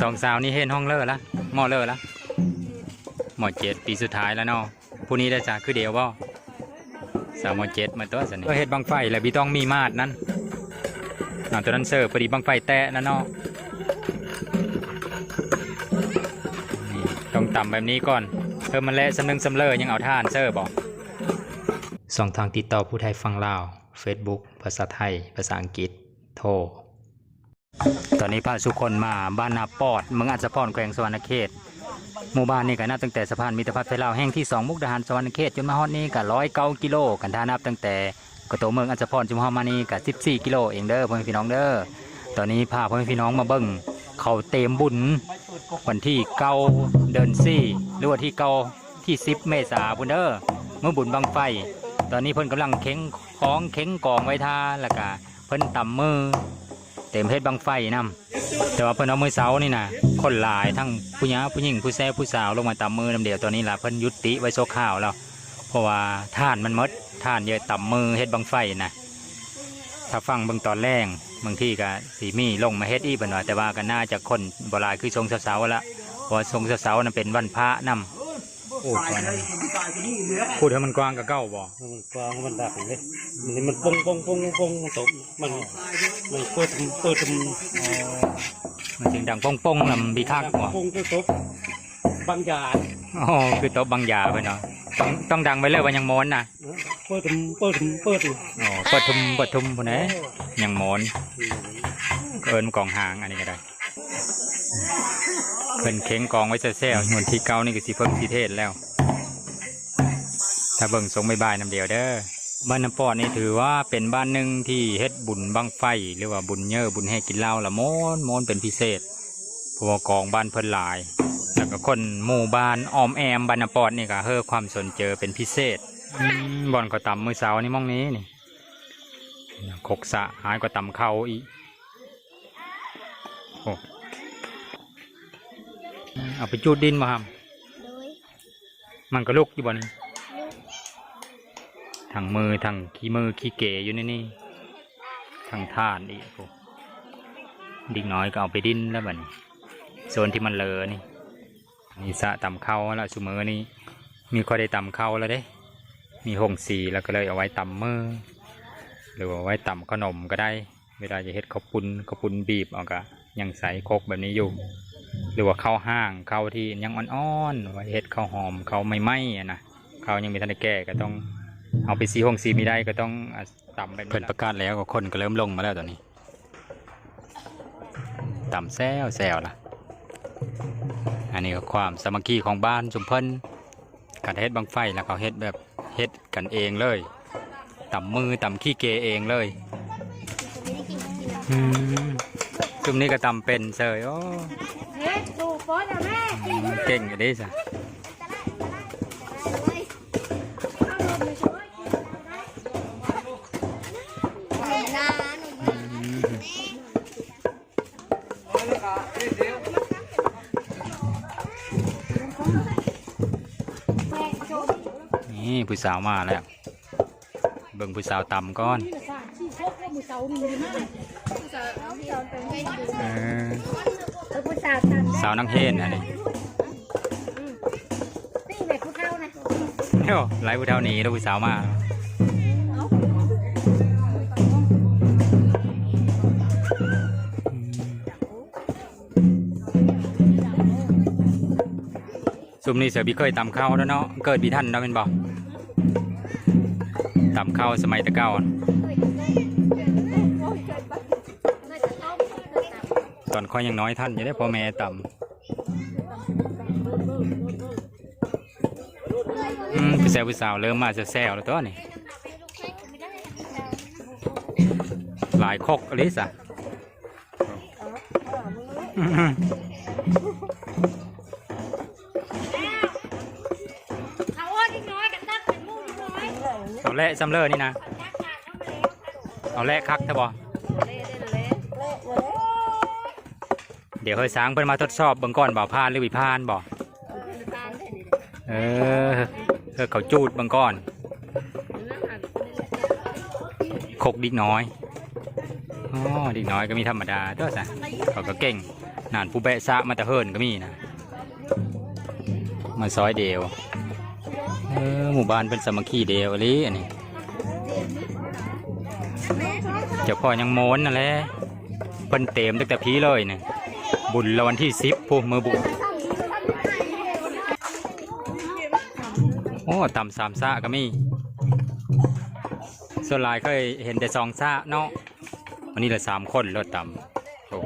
สองสาวนี่เห็นห้องเลอละมอเลอละมอเจ็ดปีสุดท้ายแล้วเนาะผู้นี้ได้จากคือเดียวว่าสาวมอเจ็ดมาตัวสันนี่ก็เห็ดบังไฟแล้วบีต้องมีมาดนั้นตัวนั้นเสิร์ฟพอดีบังไฟแตะนั่นเนาะต้องต่ำแบบนี้ก่อนเพิ่มมันเละสำนึงสำเลอยังเอาท่านเสิร์ฟบอกสองทางติดต่อผู้ไทยฟังลาว Facebook ภาษาไทยภาษาอังกฤษโทรตอนนี้พาทุกคนมาบ้านนาปอดเมืองอัศพรแขวงสวรรณเขตหมู่บ้านนี้ก็นับตั้งแต่สะพานมิตรภาพไทยลาวแห่งที่2มุกดาหารสวรรณเขตจนมาฮอดนี้ก็109 กิโลกันถ้านับตั้งแต่กตัวเมืองอัศพรจนมาฮอดมานี่ก็14 กิโลเองเด้อพ่อแม่พี่น้องเด้อตอนนี้พาพ่อแม่พี่น้องมาเบิ่งเขาเต็มบุญวันที่9 เดือน 4หรือว่าที่9ที่10 เมษายนพุ่นเด้อเมื่อบุญบังไฟตอนนี้เพิ่นกำลังเข็งของเข็งกองไว้ท่าแล้วก็เพิ่นต่ำมือเต็มเพชรบังไฟนำแต่ว่าเพิ่นเอามือเสานี่นะคนหลายทั้งผู้หญิงผู้แซ่ผู้สาวลงมาต่ำมือน้ำเดียวตอนนี้ล่ะเพิ่นยุติไว้โซข้าวแล้วเพราะว่าท่านมันมดท่านเยอะต่ำมือเฮ็ดบังไฟนะถ้าฟังเบิ่งตอนแรกบางที่ก็สีมีลงมาเฮ็ดอีกเพิ่นว่าแต่ว่าก็น่าจะคนโบราณคือทรงเสาๆละเพราะทรงเสาๆนั้นเป็นวันพระนำโอ้ก่อนพูดให้มันกว้างกับเก้าบ่มันกว้างมันดักเลยมันปงตกมันเปิดมันจึงดังปงลำบีคักบ่ปงก็ตกบางยาอ๋อคือโต๊ะบางยาไปเนาะต้องดังไปเลยว่ายังม้อนนะเปิดอ๋อเปิดทุมคนไหนยังม้อนเอิญกองหางอันนี้ก็ได้เพิ่นเข็งกองไว้แซ่ๆเหมือนที่เก่านี่ก็สิเพิ่มสิเทศแล้วถ้าเบิ่งทรงไม่บายน้ำเดียวเด้อบ้านน้ำปอดนี่ถือว่าเป็นบ้านหนึ่งที่เฮ็ดบุญบังไฟหรือว่าบุญเยอะบุญแห่กินเหล้าละม้อนเป็นพิเศษเพราะว่ากองบ้านเพิ่นหลายแล้วก็คนหมู่บ้านออมแอมบ้านน้ำปอดนี่ก็เฮ้อความสนเจอเป็นพิเศษบ่อนก็ต่ำมือเสานี่มองนี้นี่ขกสะหายก็ต่ำเข้าอีกโอ้เอาไปจูดดินมาทำมันก็ลุกอยู่บนทางมือทางขี้เก๋อยู่นี่ทางท่านอีกดิ่งน้อยก็เอาไปดิ้นแล้วบัดนี้โซนที่มันเลอนี่สะต่ำเข้าแล้วสุมือนี่มีข้อได้ต่ำเข้าแล้วเด้มีหงสีแล้วก็เลยเอาไว้ต่ำมือหรือว่าไว้ต่ำขนมก็ได้เวลาจะเฮ็ดข้าวปุ้นบีบเอากะยังใส่โคกแบบนี้อยู่หรือว่าข้าวห้างข้าวที่ยังอ่อนๆไว้เฮ็ดข้าวหอมข้าวไม่นะข้าวยังไม่ทันได้แก่ก็ต้องเอาไปสีหงสีมีได้ก็ต้องต่ำไปเพิ่นประกาศแล้วก็คนก็เริ่มลงมาแล้วตอนนี้ต่ำแซวล่ะอันนี้ก็ความสามัคคีของบ้านชุมเพิ่นการเฮ็ดบังไฟแล้วเขาเฮ็ดแบบเฮ็ดกันเองเลยต่ำมือต่ำขี้เกเองเลยจุ่มนี้ก็ต่ำเป็นเสยโอ้เก่งอยู่ดิจ้ะนี่ผู้สาวมาแล้วเบิ่งผู้สาวต่ำก้อนสาวนังเฮนอันนี้เฮ้ยไล่ผู้เท่านี้แล้วผู้สาวมาซุมนี้เสือบีเคยต่ำเข้าแล้วเนาะเกิดบีท่านเนาะเป็นบอกต่ำเข้าสมัยตะเก้าตอนค่อยยังน้อยท่านจะได้พ่อแม่ต่ำผู้สาวเริ่มมาแซวแล้วตัวนี่หลายคกอลิสอะเอาแร่ซัมเลอร์นี่นะเอาแร่คักใช่บ่เดี๋ยวเคยสร้างเพิ่นมาทดสอบเบิ่งก่อนบ่พานหรือวิพานบ่เขาจูดเบิ่งก่อนขกดิกน้อยอ๋อดิกน้อยก็มีธรรมดาตัวซะเขาก็เก่ง นานผู้แบะซะมาตะเฮินก็มีนะมาซอยเดียวหมู่บ้านเป็นสามัคคีเดียวเลยอันนี้เจ้าพ่อยังโมนนั่นแหละเพิ่นเต็มตั้งแต่พีเลยเนี่ยบุญละวันที่10ผู้มือบุญโอ้ต่ำ3 ซะก็มีส่วนหลายเคยเห็นแต่2 ซะเนาะวันนี้ละ3 คนรถต่ำโอ้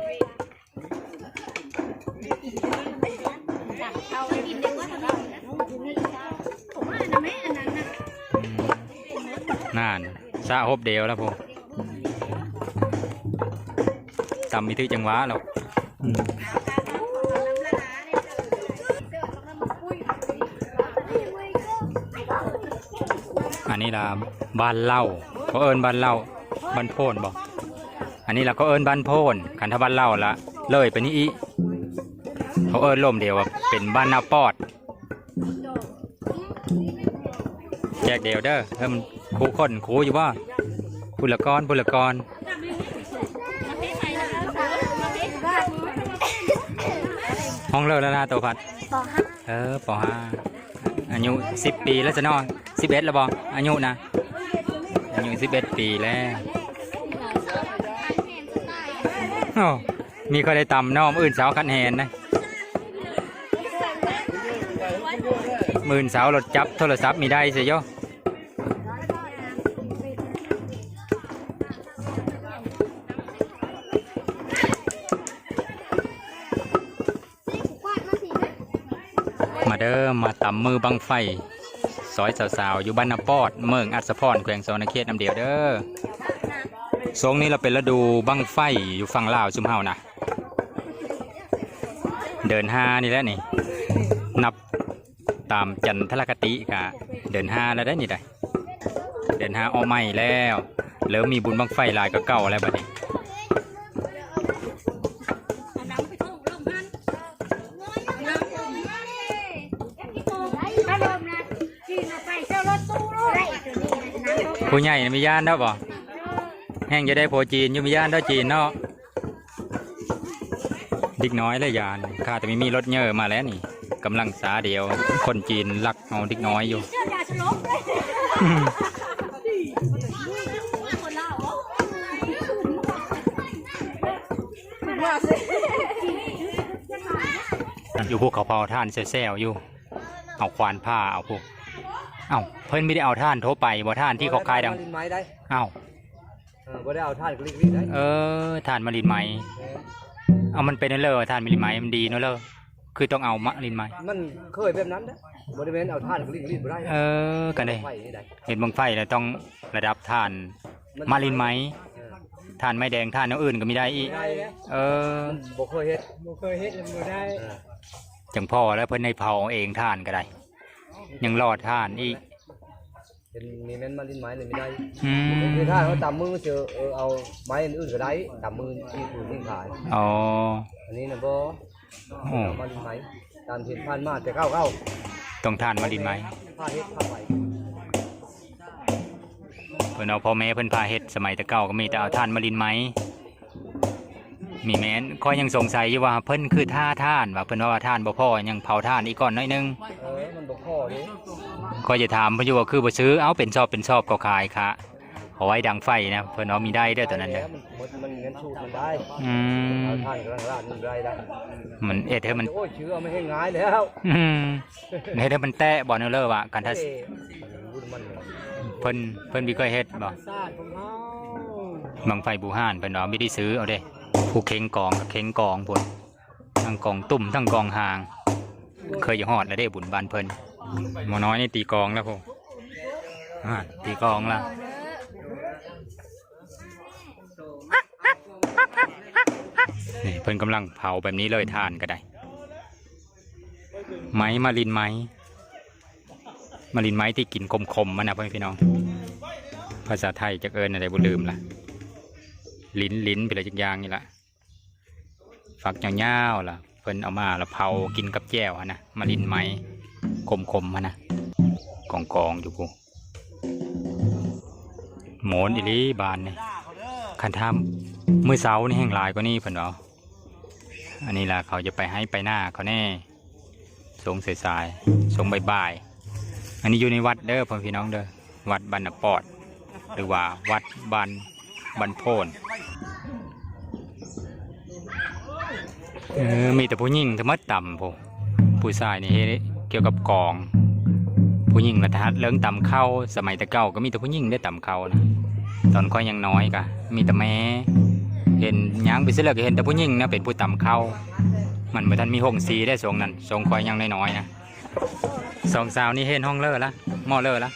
นั่นซะฮบเดียวแล้วพวกต่ำมีถือจังหวะหรอกอันนี้ล่ะบ้านเล่าเขาเอิญบ้านเล่าบ้านโพนบอกอันนี้เราก็เอิญบ้านโพนขันทบ้านเล่าละเลยไปนี่อีเขาเอิญล่มเดียวเป็นบ้านนาปอดแจกเดียวเด้อเพิ่มคู่คนคู่อยู่ว่าบุรกรห้องเลิกแล้วนะตัวพัดป.5อายุ10 ปีแล้วจะนอน11แล้วบออายุนะอายุ11 ปีแล้วโอ้มีใครได้ตำน้องอื่นสาวคันแหนนะมื่นสาวรถจับโทรศัพท์มีได้เสียโยมาเด้อมาตำมือบังไฟซอยสาวๆอยู่บ้านนาปอดเมืองอัศพรแขวงสวรรณเขตน้ำเดียวเด้อทรงนี้เราเป็นฤดูบังไฟอยู่ฝั่งลาวซุมเฮานะเดิน5นี่แหละนี่นับตามจันทรคติกะเดิน5แล้วได้นี่ได้เดิน5ออใหม่แล้วเริ่มมีบุญบังไฟลายก็เก่าแล้วบัดนี้ผู้ใหญ่มีย่านเด้อบ่แห้งจะได้โพจีนอยู่มีย่านเด้อจีนเนาะดิกน้อยเลยยานข้าแต่ไม่มีรถเยอะมาแล้วนี่กำลังสาเดียวคนจีนลักเอาดิกน้อยอยู่อยู่พวกเขาเผาท่านแซวๆอยู่เอาควานผ้าเอาพวกเพิ่นไม่ได้เอาท่านโทรไปบ่ท่านที่เขาคายดังบ่ได้เอาท่านกลิ้งได้ท่านมาลินไม้มันเป็นนั่นเลยท่านมาลินไม้มันดีนั่นเลยคือต้องเอามะลินไม้มันเคยแบบนั้นนะบ่ได้แม่นเอาท่านกลิ้งบ่ได้กันเลยเห็นบังไฟแล้วต้องระดับท่านมาลินไม้ท่านไม้แดงท่านอื่นก็ไม่ได้อีบ่เคยเฮ็ดบ่ได้จังพ่อแล้วเพิ่นในเผาเองท่านก็ได้ยังรอดท่านอีกเป็นมีแม่นมาลินไม้เลยไม่ได้คือถ้าเขาตำมือเจอเอาไม้อื่นก็ได้ตำมือที่ถูกที่ขายอันนี้นะบ่มาลินไม้ตามเห็นพันมาแต่เก้าต้องท่านมาลินไม้ผ้าเฮ็ดผ้าไหวเพิ่นเอาพ่อแม่เพิ่นพาเฮ็ดสมัยแต่เก้าก็มีแต่เอาท่านมาลินไม้มีแม้นคอยยังสงสัยอยู่ว่าเพิ่นคือท่านว่าเพิ่นว่าท่านบ่พ่อยังเผาท่านอีกก่อนน้อยนึงมันบ่พ่อเด้คอยจะถามเพิ่นอยู่ว่าคือบ่ซื้อเอาเป็นชอบก็ขายค่ะเอาไว้ดังไฟนะเพิ่นเอามีได้เด้อตอนนั้นเด้อมันเงินสูตรมันได้ท่านกำลังราดมันได้มันเอ็ดให้มันโอ้ยชื่อไม่ให้ง่ายแล้วเฮ็ดให้มันแตะบ่เนอว่ากันถ้าเพิ่นมีเคยเฮ็ดบ่บังไฟบูฮานเพิ่นว่าไม่ได้ซื้อเอาเด้ผู้เข่งกองกับเข่งกองพุ่นทั้งกองตุ่มทั้งกองหางเคยอยู่ฮอดแล้วเด้บุญบ้านเพิ่นหมอน้อยนี่ตีกองแล้วพุ่นตีกองแล้วนี่เพิ่นกำลังเผาแบบนี้เลยทานก็ได้ไม้มาลินไม้ที่กินคมๆมันนะพี่น้องภาษาไทยจะเอิญอะไรบุลืมล่ะลิ้นไปเลยจักอย่างนี่ละฝักเงาๆล่ะเพิ่นเอามาแล้วเผากินกับแจ่วนะมาลินไม้คมๆนะกองอยู่กูหมอนอิลีบานนี่คันทำมือเสานี่แห้งลายกว่านี้เพิ่นเอา อันนี้ล่ะเขาจะไปให้ไปหน้าเขาแน่สงสายๆสงบ่ายๆอันนี้อยู่ในวัดเด้อพ่อพี่น้องเด้อวัดบรรณปอดหรือว่าวัดบันโพนมีแต่ผู้หญิงทั้งหมดต่ำผู้ชายนี่เกี่ยวกับกองผู้หญิงละทัดเรื่องต่ำเข้าสมัยแต่เก่าก็มีแต่ผู้หญิงได้ต่ำเข้านะตอนค่อยยังน้อยกะมีแต่แม่เห็นย่างไปเสียเลยก็เห็นแต่ผู้หญิงนะเป็นผู้ต่ำเข้ามันเหมือนท่านมีห้องสีได้ทรงนั้นทรงค่อยยังน้อยๆนะสองสาวนี่เห็นห้องเลอละหม้อเลอละ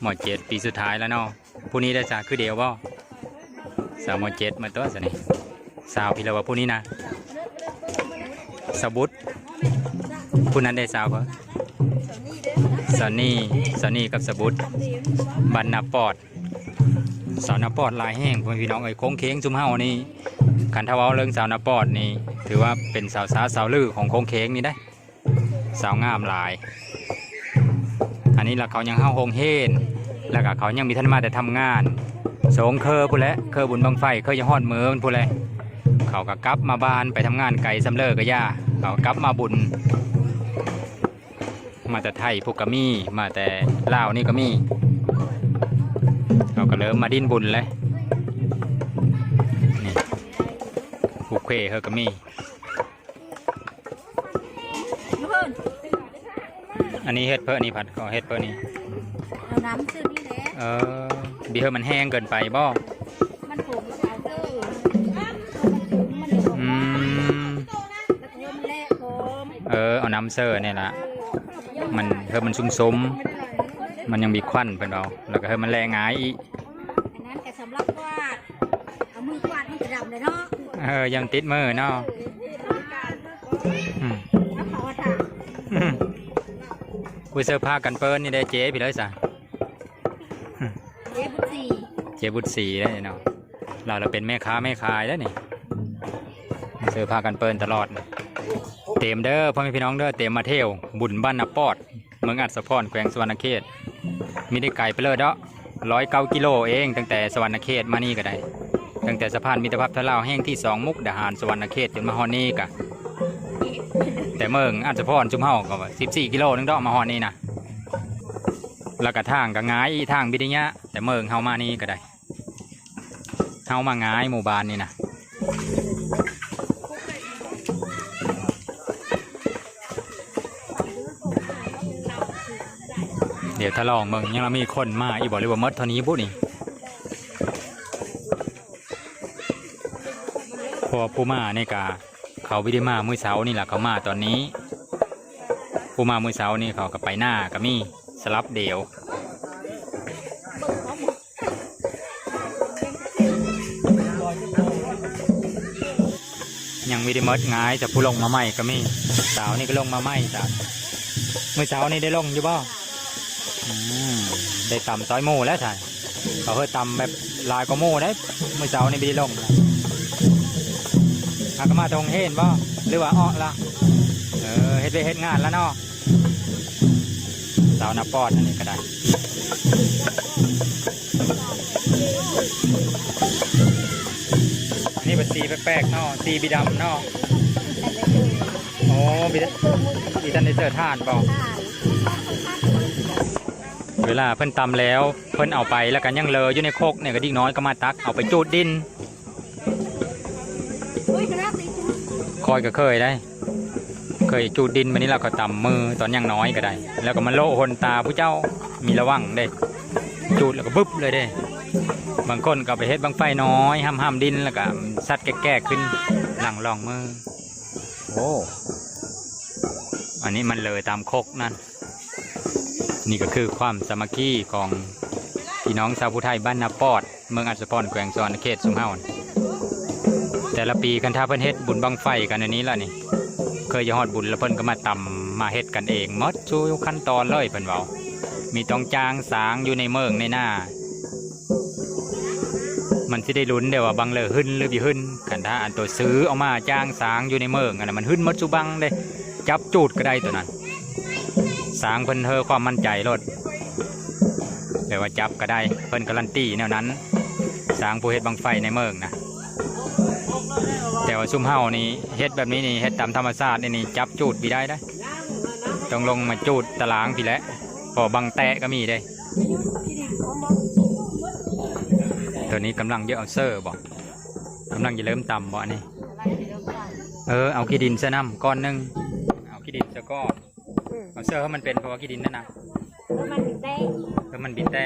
หม้อ7ปีสุดท้ายแล้วเนาะผู้นี้ได้จากคือเดียวบ่สาวหม้อ7มาตัวสินี่สาวพี่เราว่าผู้นี้นะสบุตรผู้นั้นได้สาวเขาสอนนี่กับสบุตรบรรณปอดสาวนาปอดลายแห้งพี่น้องโค้งเค้งจุ่มเฮานี่ขันทวารเรื่องสาวนาปอดนี่ถือว่าเป็นสาวสาวลือของโค้งเค้งนี่ได้สาวงามลายอันนี้ละเขายังเฮาโฮงเฮนแล้วก็เขายังมีท่านมาแต่ทำงานสงเคอผู้และเคอบุญบังไฟเคยจะฮอดมือมันผู้และเขาก็กลับมาบ้านไปทำงานไก่สำเริกก็ย่าเขากลับมาบุญมาแต่ไทยพวกก็มีมาแต่ลาวนี่ก็มีเขาก็เริ่มมาดิ้นบุญเลยนี่ผูกเควเขาก็มีอันนี้เฮ็ดเพื่อนี่ผัดก็เฮ็ดเพื่อนี่เอาน้ำซื้อนี่แหละบีเฮอมันแห้งเกินไปบ่มันผงมันเอาเด้อมันเดี๋ยวมันแล่ผมเอาน้ำเซอร์เนี่ยละมันมันซุ้มมันยังมีควันเป็นเราแล้วก็มันแรงงายอีอันนั้นแกสำหรับกวาดเอามือกวาดมันจะดำเลยเนาะยังติดมือเนาะคุยเสื้อผ้ากันเปิ้ลนี่ได้เจ๊พี่เลยสะเจ๊บุตรสีได้เนาะเราเป็นแม่ค้าแม่ขายแล้วนี่เสื้อผ้ากันเปิ้ลตลอดเต็มเด้อพ่อแม่พี่น้องเด้อเต็มมาเที่ยวบุญบ้านนาปอดเมืองอัศพรแขวงสวรรณเขตมีได้ไก่ไปเลยเด้อ109 กิโลเองตั้งแต่สวรรณเขตมานี่ก็ได้ตั้งแต่สะพานมิตรภาพทะเลาแห้งที่2มุกดาหารสวรรณเขตจนมาฮอนี่กะแต่เมืองอัศพรจุ่มเฮาก็14 กิโลนึงเด้อมาฮอนี่นะแล้วก็ทางก็ง่ายทางบิดยะแต่เมืองเฮามานี่ก็ได้เฮามาง่ายหมู่บ้านนี่นะเดี๋ยวถ้าลองเมืองยังเรามีคนมาอีบอกเลยว่ามดเท่านี้บุนี่พอผู้มาเนี่ยกะเขาวิธีมามื้อเช้านี่แหละเขามาตอนนี้ผู้มามื้อเช้านี่เขาก็ไปหน้าก็มีสลับเดียวยังวิธีมดง่ายจะผู้ลงมาใหม่ก็มีสาวนี่ก็ลงมาใหม่จ้ะมื้อเช้านี่ได้ลงอยู่บ่ได้ตำซอยหมูแล้วใช่เขาเคยตำแบบลายก็หมูได้เมื่อเช้านี่ไม่ได้ลงอากมาตรงเห็นบ่หรือว่าอ้อละเฮ็ดไปเฮ็ดงานแล้วเนาะสาวนาปอดอันนี้ก็ได้นี่เป็นสีแปลกๆเนาะสีบีดำเนาะโอ้บีทันได้เจอท่านบ่เวลาเพิ่นตำแล้วเพิ่นเอาไปแล้วกันยังเลออยู่ในโคกเนี่ยก็ดิ้งน้อยก็มาตักเอาไปจูดดินคอยก็เคยได้เคยจูดดินมานี้เราก็ตำมือตอนยังน้อยก็ได้แล้วก็มาโลหนตาผู้เจ้ามีระวังเด้จูดแล้วก็บึ๊บเลยเด้บางคนก็ไปเฮ็ดบางไฟน้อยห้ำดินแล้วก็ซัดแก่ๆขึ้นหลังลองมือโอ้อันนี้มันเลยตามโคกนั่นนี่ก็คือความสามัคคีของพี่น้องชาวผู้ไทยบ้านนาปอดเมืองอัศพรแขวงสวรรณเขตสุมเฮาแต่ละปีกันท่าเพิ่นเฮ็ดบุญบังไฟกันอันนี้ล่ะนี่เคยจะฮอดบุญแล้วเพิ่นก็มาตำมาเฮ็ดกันเองหมดชูขั้นตอนเลยเพิ่นเว้ามีต้องจางสางอยู่ในเมืองในหน้ามันสิได้ลุ้นเดี๋ยวว่าบังเลอหึ้นหรือบ่หึ้นกันถ้าอันตัวซื้อเอามาจางสางอยู่ในเมืองอันนั้นมันหึ้นหมดสุบังเด้จับจูดก็ได้ตัวนั้นสางเพิ่นเธอความมั่นใจรถเดี๋ยวว่าจับก็ได้เพิ่นการันตีแนวนั้นสางผู้เฮ็ดบังไฟในเมืองนะ แต่ว่าซุ่มเฮานี่เฮ็ดแบบนี้นี่เฮ็ดตามธรรมชาตินี่จับจูดพี่ได้ต้องลงมาจูดตารางพี่แหละพอบังแตะก็มีได้ตัวนี้กำลังเยอะเอาเซอร์บอกกำลังจะเริ่มต่ำบ่นี่เอาขี้ดินเสื้อน้ำก้อนนึงเอาขี้ดินเสื้อก้อนเอาเสื้อให้มันเป็นเพราะว่าขี้ดินนั่นนะมันบิดแตะ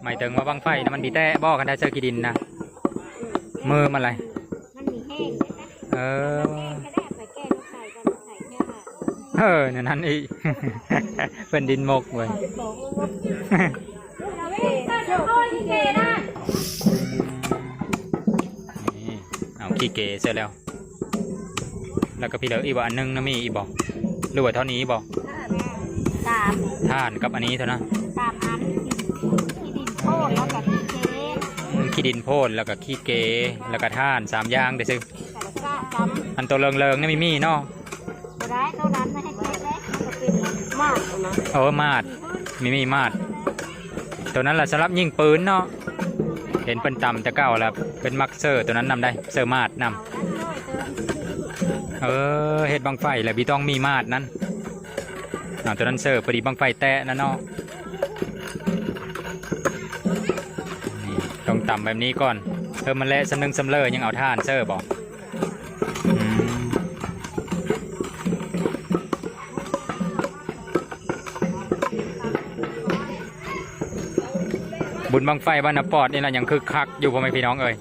หมายถึงว่าบังไฟนะมันบิดแตะบ่กันได้เสื้อขี้ดินนะมือมันอะไรนั่นอีก เป็นดินมกเว้ยเอาขี้เกเสร็จแล้วก็พี่เหลืออีกอันนึงนะมีอีบอกหรือว่าเท่านี้บอกท่านกับอันนี้เท่านะขี้ดินโพดแล้วก็ขี้เกแล้วก็ท่าน3อย่างเดี๋ยวซื้ออันตัวเลิงๆนี่มีเนาะมาดมีมาดตัวนั้นแหละสำหรับยิงปืนเนาะเห็นเป็นต่ำแต่เก่าแล้วเป็นมักเซอร์ตัวนั้นนำได้เซอร์มาดนำเห็ดบังไฟแหละบีต้องมีมาดนั้นตัวนั้นเซอร์พอดีบังไฟแตะนั่นเนาะต้องต่ำแบบนี้ก่อนมันเละสำนึงสำเลอยังเอาท่านเซอร์บอกบุญบังไฟบ้านนปอดนี่แหละยังคึกคักอยู่พ่อแม่พี่น้องเอ้ย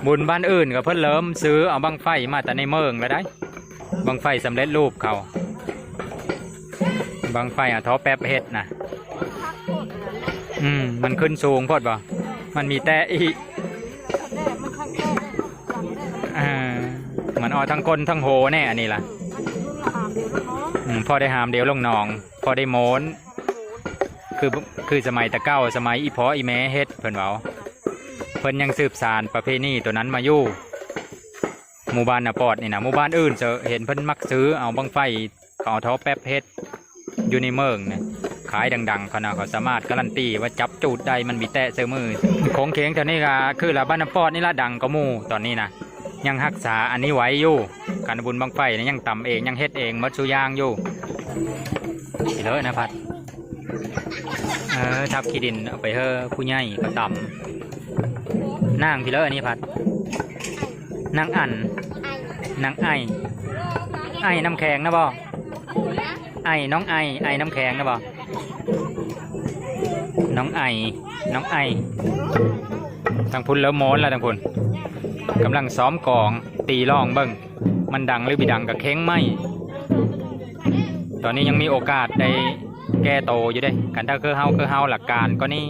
บุญบ้านอื่นก็เพิ่นเริ่มซื้อเอาบังไฟมาแต่ในเมืองแล้วได้บังไฟสำเร็จรูปเขาบังไฟท้อแป๊บเฮ็ดนะมันขึ้นสูงพอดบ่มันมีแต่อีมันทั้งก้นทั้งโหแน่อันนี้ล่ะพอได้หามเดียวลงหนองพอได้โมนคือสมัยตะเก้าสมัยอีพออีแม่เฮ็ดเพิ่นเว้าเพิ่นยังสืบสานประเพณีตัวนั้นมาอยู่หมู่บ้านน่ะปอดนี่นะหมู่บ้านอื่นจะเห็นเพิ่นมักซื้อเอาบังไฟเขาท้อแป๊บเฮ็ดอยู่ในเมืองเนี่ยขายดังๆเขานะเขาสามารถการันตีว่าจับจูดได้มันมีแตะเซอมือของเข็งแถวนี้ก็คือละบ้านน่ะปอดนี่ละดังก็หมู่ตอนนี้นะยังรักษาอันนี้ไว้อยู่การบุญบังไฟนี่ยังต่ำเองยังเฮ็ดเองมัดสุยางอยู่เลยนะพัดทับขี้ดินเอาไปเฮ้อผู้ใหญ่ก็ต่ำนั่งพี่เลออันนี้พัดนั่งนั่งไอน้ำแข็งนะบ่น้องไอน้ำแข็งนะบ่น้องไอทางพุ่นแล้วโม้นแล้วทางพุ่นกำลังซ้อมกองตีล่องเบิ้งมันดังหรือไม่ดังกับเค้งไหมตอนนี้ยังมีโอกาสได้แก้โตอยู่ได้กันถ้าคือเฮาหลักการก็นี่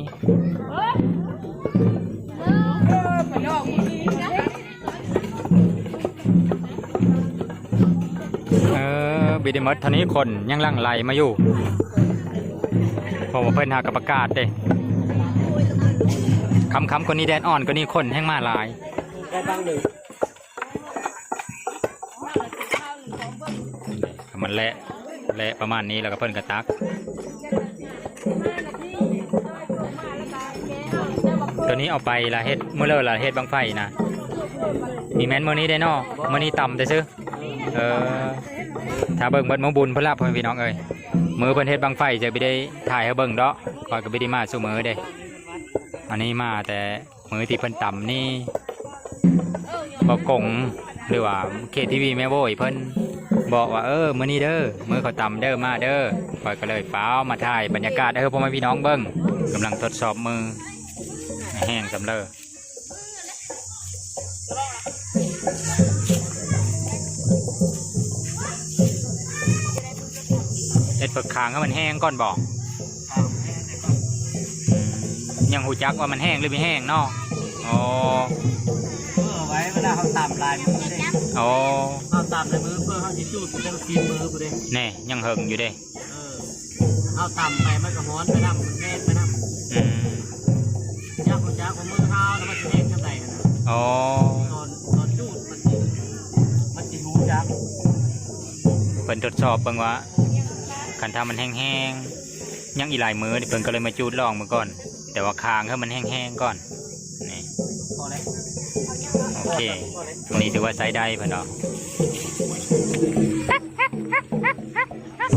บิดมดท่านี้คนยังลั่งไหลมาอยู่พอเพิ่นหากับประกาศเด้คำคนนี้แดนอ่อนก็นี่คนแห้งมาหลายมันเละประมาณนี้แล้วก็เพิ่นกระตักตัวนี้เอาไปละเฮ็ดเมื่อเลิกละเฮ็ดบังไฟนะมีแมนมื้อนี้ได้นอมื้อนี้ต่ำแต่ซื้อถ้าเบิ่งเบิดมื้อบุญเพิ่นละพ่อพี่น้องเอ้ยมื้อเพิ่นเฮ็ดบังไฟจะไม่ได้ถ่ายให้เบิ่งดอกคอยก็ไม่ได้มาสู้มื้อเด้อันนี้มาแต่มื้อที่เพิ่นต่ำนี่บ่กงหรือว่าKTVแม่โว้ยเพิ่นบอกว่ามื้อนี้เด้อมื้อเขาต่ำเด้อมาเด้อคอยก็เลยฟ้าวมาถ่ายบรรยากาศพ่อแม่พี่น้องเบิ่งกำลังทดสอบมือแห้งสำเร็จเอ็ดเปิดคางให้มันแห้งก่อนบอกยังหูจักว่ามันแห้งหรือไม่แห้งเนาะอ๋อไว้เวลาเขาตำลายมือเด้เขาตำในมือเพื่อเขาจะจูดเป็นซีมือเด้แน่ยังเหิงอยู่เด้เขาตำไปมันก็ฮ้อนไปน้ำมันแน่นไปน้ำยากหัวจักของมือเขาแล้วมันจะแห้งจังไงนะตอนจูดมันจะหูจักเป็นทดสอบเบิ่งว่าขันทามันแห้งๆยังอีหลายมือเพิ่นก็เลยมาจูดลองมาก่อนแต่ว่าคางให้มันแห้งๆก่อนนี่โอเค เคตรงนี้ถือว่าใช้ได้เพิ่นเนาะ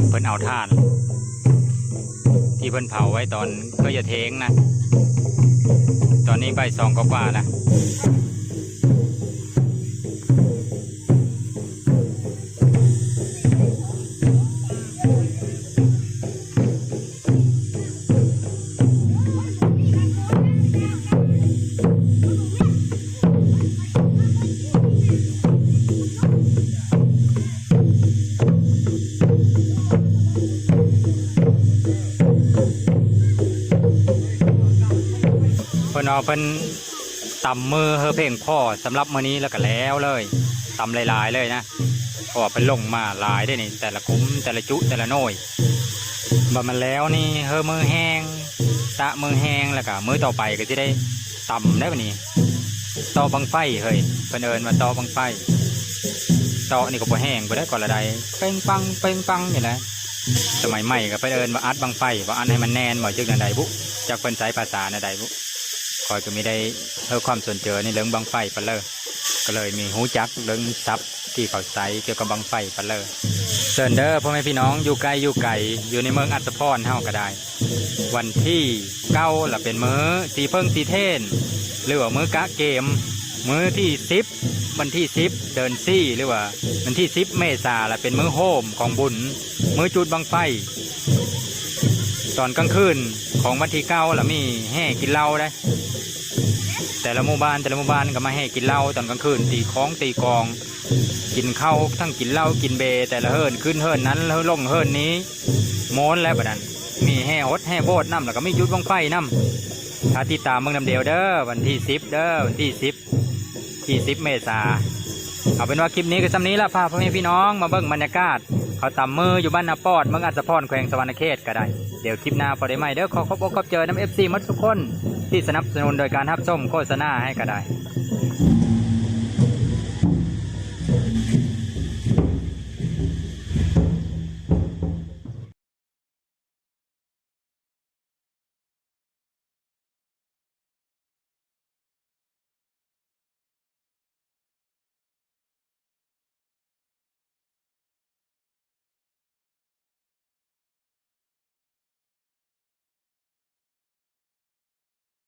เพิ่นเอาถ่านที่เพิ่นเผาไว้ตอนก็อย่าเทงนะตอนนี้ใบ2กว่าๆนะเพิ่นเอาเพิ่นตำมือเฮอเพลงพ่อสำหรับมื้อนี้แล้วก็แล้วเลยตำหลายๆเลยนะเพราะว่าเพิ่นลงมาหลายได้นี่แต่ละคุ้มแต่ละจุแต่ละโน่ยบ่มันแล้วนี่เฮอมือแห้งตะมือแห้งแล้วก็มือต่อไปก็สิได้ตำได้บัดนี้ตอบังไฟเฮ้ยเพิ่นเอิ้นว่าตอบังไฟตอนี่ก็บ่แห้งบ่ได้ก่อนละใดเป้งปังเป้งปังนี่แหละสมัยใหม่ก็เพิ่นเอิ้นว่าอัดบังไฟว่าอันให้มันแน่นบ่จักจังใดบุจักเพิ่นใช้ภาษาใดบุคอยก็มีได้เพิ่มความสนใจในเรื่องบังไฟปะเลยก็เลยมีหูจักเรื่องซับที่เขาใส่เกี่ยวกับบังไฟปะเลยเซินเดอร์พ่อแม่พี่น้องอยู่ไกลอยู่ไกลอยู่ในเมืองอัศพรเฮาก็ได้วันที่9ล่ะเป็นมื้อสีเพิ่งสีเทนหรือว่ามื้อกะเกมมื้อที่10วันที่10เดินซี่หรือว่าวันที่10เมษาล่ะเป็นมื้อโฮมของบุญมื้อจุดบังไฟตอนกลางคืนของวันที่9ล่ะมีแห่กินเหล้าได้แต่ละหมู่บ้านก็มาให้กินเหล้าตอนกลางคืนตีของตีกองกินข้าวทั้งกินเหล้ากินเบแต่ละเฮิร์นขึ้นเฮิร์นนั้นเฮิร์นลงเฮิร์นนี้โม้นแล้วแบบนั้นมีแห่ฮดแห่โบดน้ำแล้วก็ไม่ยุดบังไฟน้ำถ้าติดตามเมืองน้ำเดียวเด้อวันที่10เด้อวันที่10เมษาเอาเป็นว่าคลิปนี้ก็ซ้ำนี้ละพาพ่อแม่พี่น้องมาเบิ่งบรรยากาศเขาตำมืออยู่บ้านนาปอดเมืองอัศพรแขวงสวรรณเขตก็ได้เดี๋ยวคลิปหน้าพอได้ไหมเด้อขอขอบเจอน้ำ FC มัดทุกคนที่สนับสนุนโดยการทับส้มโฆษณาให้ก็ได้